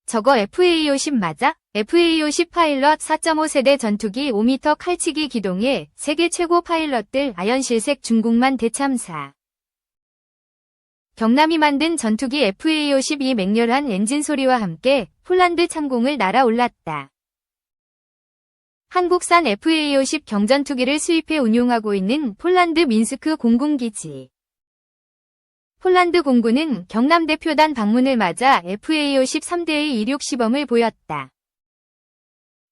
저거 FA50 맞아? FA50 파일럿 4.5세대 전투기 5m 칼치기 기동에 세계 최고 파일럿들 아연실색 중국만 대참사. 경남이 만든 전투기 FA50이 맹렬한 엔진 소리와 함께 폴란드 창공을 날아올랐다. 한국산 FA50 경전투기를 수입해 운용하고 있는 폴란드 민스크 공군기지. 폴란드 공군은 경남 대표단 방문을 맞아 FA50 3대의 이륙 시범을 보였다.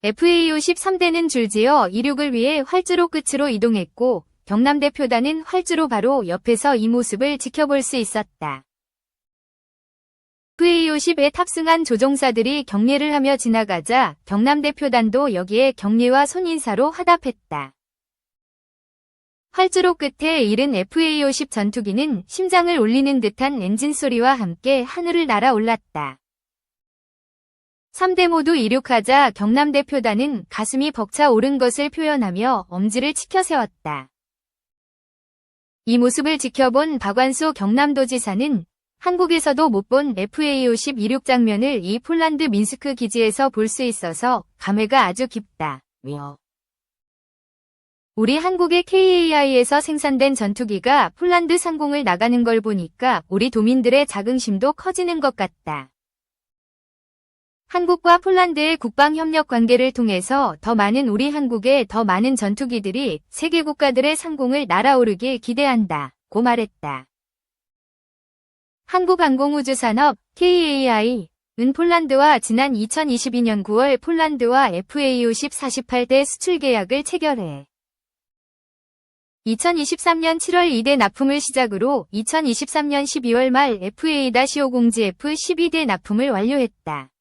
FA50 3대는 줄지어 이륙을 위해 활주로 끝으로 이동했고 경남 대표단은 활주로 바로 옆에서 이 모습을 지켜볼 수 있었다. FA50에 탑승한 조종사들이 경례를 하며 지나가자 경남 대표단도 여기에 경례와 손인사로 화답했다. 활주로 끝에 이른 FA50 전투기는 심장을 울리는 듯한 엔진 소리와 함께 하늘을 날아올랐다. 3대 모두 이륙하자 경남 대표단은 가슴이 벅차 오른 것을 표현하며 엄지를 치켜 세웠다. 이 모습을 지켜본 박완수 경남도지사는 한국에서도 못 본 FA50 이륙 장면을 이 폴란드 민스크 기지에서 볼 수 있어서 감회가 아주 깊다며. 우리 한국의 KAI에서 생산된 전투기가 폴란드 상공을 나가는 걸 보니까 우리 도민들의 자긍심도 커지는 것 같다. 한국과 폴란드의 국방협력 관계를 통해서 더 많은 우리 한국의 더 많은 전투기들이 세계 국가들의 상공을 날아오르길 기대한다고 말했다. 한국항공우주산업 KAI은 폴란드와 지난 2022년 9월 폴란드와 FA50 48대 수출 계약을 체결해 2023년 7월 2대 납품을 시작으로 2023년 12월 말 FA-50G F12대 납품을 완료했다.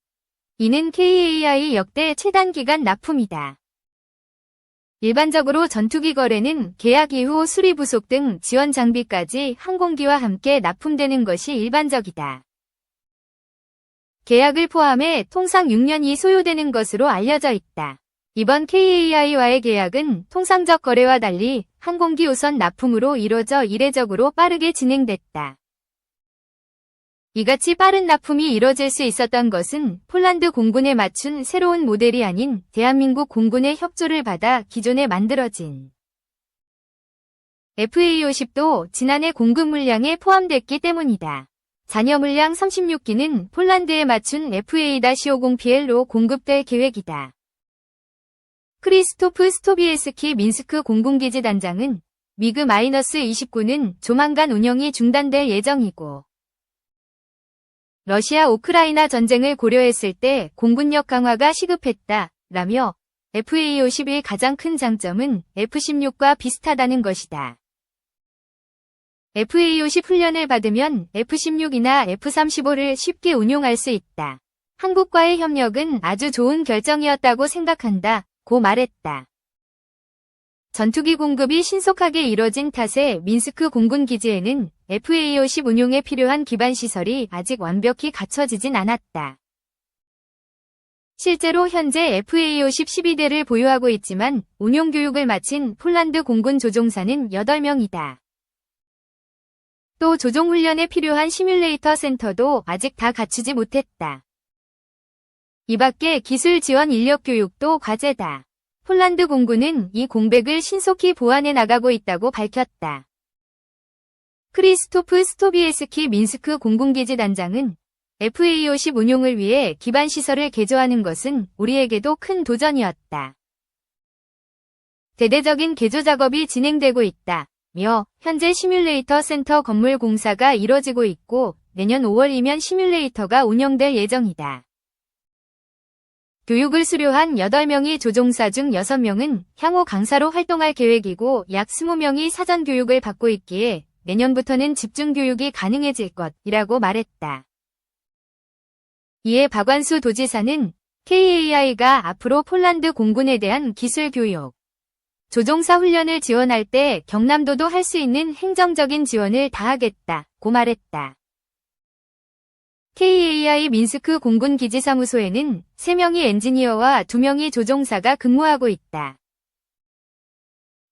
이는 KAI 역대 최단기간 납품이다. 일반적으로 전투기 거래는 계약 이후 수리 부속 등 지원 장비까지 항공기와 함께 납품되는 것이 일반적이다. 계약을 포함해 통상 6년이 소요되는 것으로 알려져 있다. 이번 KAI와의 계약은 통상적 거래와 달리 항공기 우선 납품으로 이뤄져 이례적으로 빠르게 진행됐다. 이같이 빠른 납품이 이뤄질 수 있었던 것은 폴란드 공군에 맞춘 새로운 모델이 아닌 대한민국 공군의 협조를 받아 기존에 만들어진 FA50도 지난해 공급 물량에 포함됐기 때문이다. 잔여 물량 36기는 폴란드에 맞춘 FA-50PL로 공급될 계획이다. 크리스토프 스토비에스키 민스크 공군기지 단장은 미그-29는 조만간 운영이 중단될 예정이고 러시아 우크라이나 전쟁을 고려했을 때 공군력 강화가 시급했다 라며 FA50의 가장 큰 장점은 F-16과 비슷하다는 것이다. FA50 훈련을 받으면 F-16이나 F-35를 쉽게 운용할 수 있다. 한국과의 협력은 아주 좋은 결정이었다고 생각한다 고 말했다. 전투기 공급이 신속하게 이뤄진 탓에 민스크 공군기지에는 FA50 운용에 필요한 기반시설이 아직 완벽히 갖춰지진 않았다. 실제로 현재 FA50 12대를 보유하고 있지만 운용 교육을 마친 폴란드 공군 조종사는 8명이다. 또 조종훈련에 필요한 시뮬레이터 센터도 아직 다 갖추지 못했다. 이 밖에 기술 지원 인력 교육도 과제다. 폴란드 공군은 이 공백을 신속히 보완해 나가고 있다고 밝혔다. 크리스토프 스토비에스키 민스크 공군기지 단장은 FA50 운용을 위해 기반시설을 개조하는 것은 우리에게도 큰 도전이었다. 대대적인 개조 작업이 진행되고 있다며 현재 시뮬레이터 센터 건물 공사가 이뤄지고 있고 내년 5월이면 시뮬레이터가 운영될 예정이다. 교육을 수료한 8명이 조종사 중 6명은 향후 강사로 활동할 계획이고 약 20명이 사전 교육을 받고 있기에 내년부터는 집중 교육이 가능해질 것이라고 말했다. 이에 박완수 도지사는 KAI가 앞으로 폴란드 공군에 대한 기술 교육, 조종사 훈련을 지원할 때 경남도도 할 수 있는 행정적인 지원을 다하겠다고 말했다. KAI 민스크 공군기지사무소에는 3명이 엔지니어와 2명이 조종사가 근무하고 있다.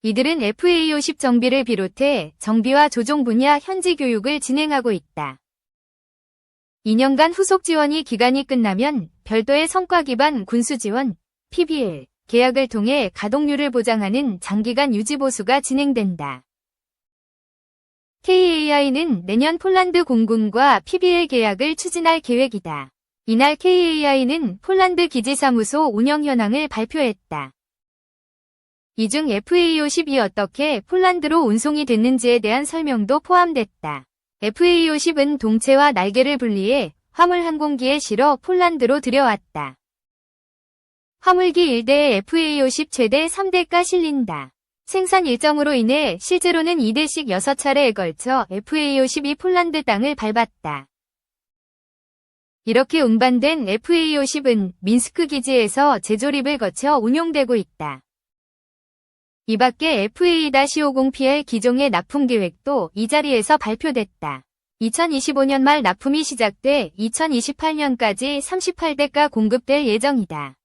이들은 FA50 정비를 비롯해 정비와 조종 분야 현지 교육을 진행하고 있다. 2년간 후속 지원이 기간이 끝나면 별도의 성과 기반 군수 지원, PBL, 계약을 통해 가동률을 보장하는 장기간 유지 보수가 진행된다. KAI는 내년 폴란드 공군과 PBL 계약을 추진할 계획이다. 이날 KAI는 폴란드 기지사무소 운영 현황을 발표했다. 이 중 FA-50이 어떻게 폴란드로 운송이 됐는지에 대한 설명도 포함됐다. FA-50은 동체와 날개를 분리해 화물 항공기에 실어 폴란드로 들여왔다. 화물기 1대에 FA-50 최대 3대가 실린다. 생산 일정으로 인해 실제로는 2대씩 6차례에 걸쳐 FA-50이 폴란드 땅을 밟았다. 이렇게 운반된 FA-50은 민스크 기지에서 재조립을 거쳐 운용되고 있다. 이 밖에 FA-50PL 기종의 납품 계획도 이 자리에서 발표됐다. 2025년 말 납품이 시작돼 2028년까지 38대가 공급될 예정이다.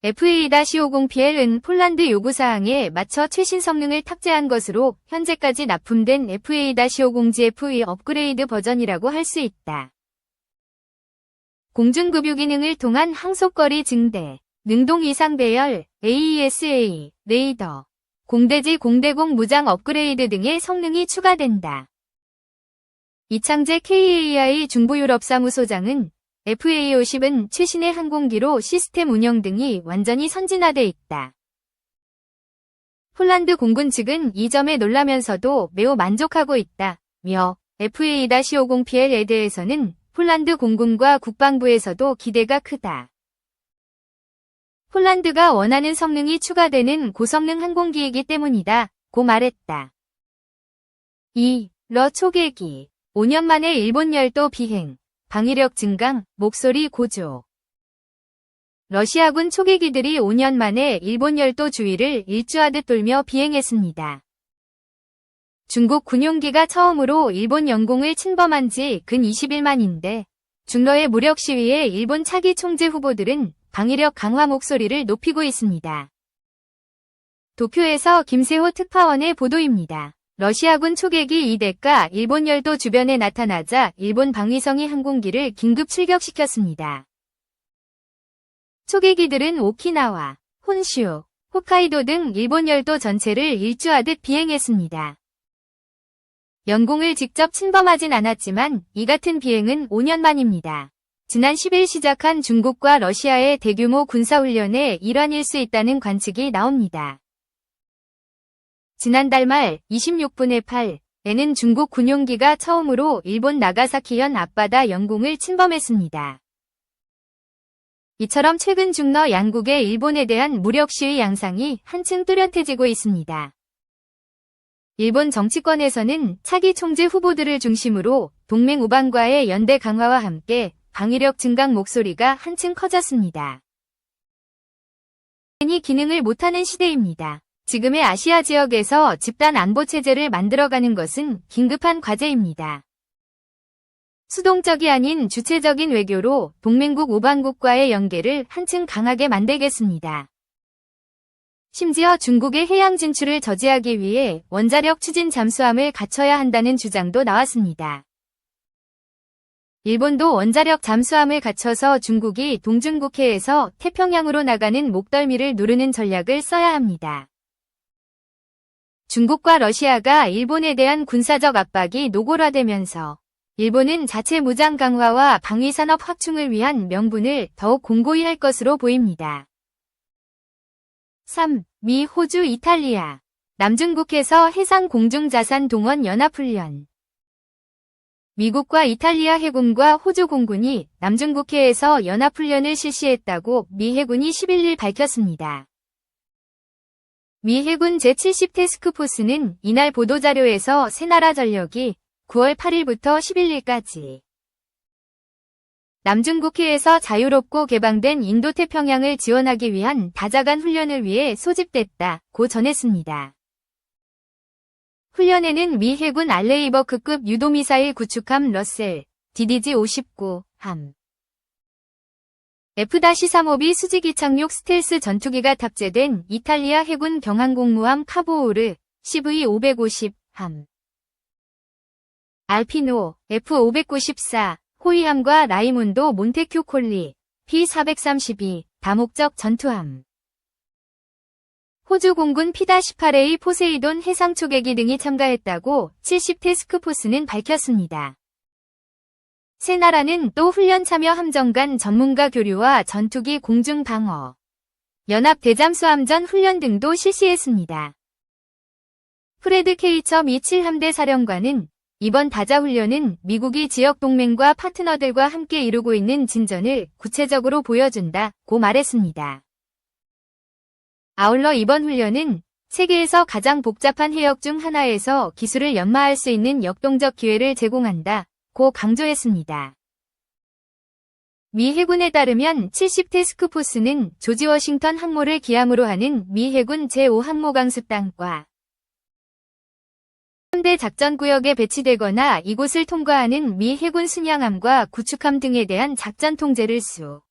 FA-50PL은 폴란드 요구사항에 맞춰 최신 성능을 탑재한 것으로 현재까지 납품된 FA-50GF의 업그레이드 버전이라고 할 수 있다. 공중급유 기능을 통한 항속거리 증대, 능동 이상 배열, AESA, 레이더, 공대지 공대공 무장 업그레이드 등의 성능이 추가된다. 이창재 KAI 중부유럽사무소장은 FA-50은 최신의 항공기로 시스템 운영 등이 완전히 선진화돼 있다. 폴란드 공군 측은 이 점에 놀라면서도 매우 만족하고 있다며 FA-50PL에 대해서는 폴란드 공군과 국방부에서도 기대가 크다. 폴란드가 원하는 성능이 추가되는 고성능 항공기이기 때문이다 고 말했다. 2. 러 초계기 5년 만에 일본 열도 비행 방위력 증강, 목소리 고조. 러시아군 초계기들이 5년 만에 일본 열도 주위를 일주하듯 돌며 비행했습니다. 중국 군용기가 처음으로 일본 영공을 침범한 지 근 20일 만인데 중러의 무력 시위에 일본 차기 총재 후보들은 방위력 강화 목소리를 높이고 있습니다. 도쿄에서 김세호 특파원의 보도입니다. 러시아군 초계기 2대가 일본 열도 주변에 나타나자 일본 방위성이 항공기를 긴급 출격시켰습니다. 초계기들은 오키나와, 혼슈, 홋카이도 등 일본 열도 전체를 일주하듯 비행했습니다. 영공을 직접 침범하진 않았지만 이 같은 비행은 5년 만입니다. 지난 10일 시작한 중국과 러시아의 대규모 군사훈련의 일환일 수 있다는 관측이 나옵니다. 지난달 말 26분의 8에는 중국 군용기가 처음으로 일본 나가사키현 앞바다 영공을 침범했습니다. 이처럼 최근 중러 양국의 일본에 대한 무력 시위 양상이 한층 뚜렷해지고 있습니다. 일본 정치권에서는 차기 총재 후보들을 중심으로 동맹 우방과의 연대 강화와 함께 방위력 증강 목소리가 한층 커졌습니다. 이 기능을 못하는 시대입니다. 지금의 아시아 지역에서 집단 안보 체제를 만들어가는 것은 긴급한 과제입니다. 수동적이 아닌 주체적인 외교로 동맹국 우방국과의 연계를 한층 강하게 만들겠습니다. 심지어 중국의 해양 진출을 저지하기 위해 원자력 추진 잠수함을 갖춰야 한다는 주장도 나왔습니다. 일본도 원자력 잠수함을 갖춰서 중국이 동중국해에서 태평양으로 나가는 목덜미를 누르는 전략을 써야 합니다. 중국과 러시아가 일본에 대한 군사적 압박이 노골화되면서 일본은 자체 무장 강화와 방위산업 확충을 위한 명분을 더욱 공고히 할 것으로 보입니다. 3. 미, 호주, 이탈리아. 남중국해에서 해상 공중자산 동원 연합훈련. 미국과 이탈리아 해군과 호주 공군이 남중국해에서 연합훈련을 실시했다고 미 해군이 11일 밝혔습니다. 미 해군 제70 태스크포스는 이날 보도자료에서 세 나라 전력이 9월 8일부터 11일까지 남중국해에서 자유롭고 개방된 인도태평양을 지원하기 위한 다자간 훈련을 위해 소집됐다고 전했습니다. 훈련에는 미 해군 알레이버크급 유도미사일 구축함 러셀, DDG-59, 함, F-35B 수직 이착륙 스텔스 전투기가 탑재된 이탈리아 해군 경항공무함 카보우르, CV-550, 함, 알피노, F-594, 호위함과 라이몬도 몬테큐 콜리, P-432, 다목적 전투함. 호주 공군 P-18A 포세이돈 해상 초계기 등이 참가했다고 70 태스크포스는 밝혔습니다. 세 나라는 또 훈련 참여 함정 간 전문가 교류와 전투기 공중 방어, 연합 대잠수함전 훈련 등도 실시했습니다. 프레드 케이처 미 7함대 사령관은 이번 다자 훈련은 미국이 지역 동맹과 파트너들과 함께 이루고 있는 진전을 구체적으로 보여준다고 말했습니다. 아울러 이번 훈련은 세계에서 가장 복잡한 해역 중 하나에서 기술을 연마할 수 있는 역동적 기회를 제공한다고 강조했습니다. 미 해군에 따르면 70 태스크포스는 조지 워싱턴 항모를 기함으로 하는 미 해군 제5항모 강습단과 3대 작전구역에 배치되거나 이곳을 통과하는 미 해군 순양함과 구축함 등에 대한 작전 통제를 수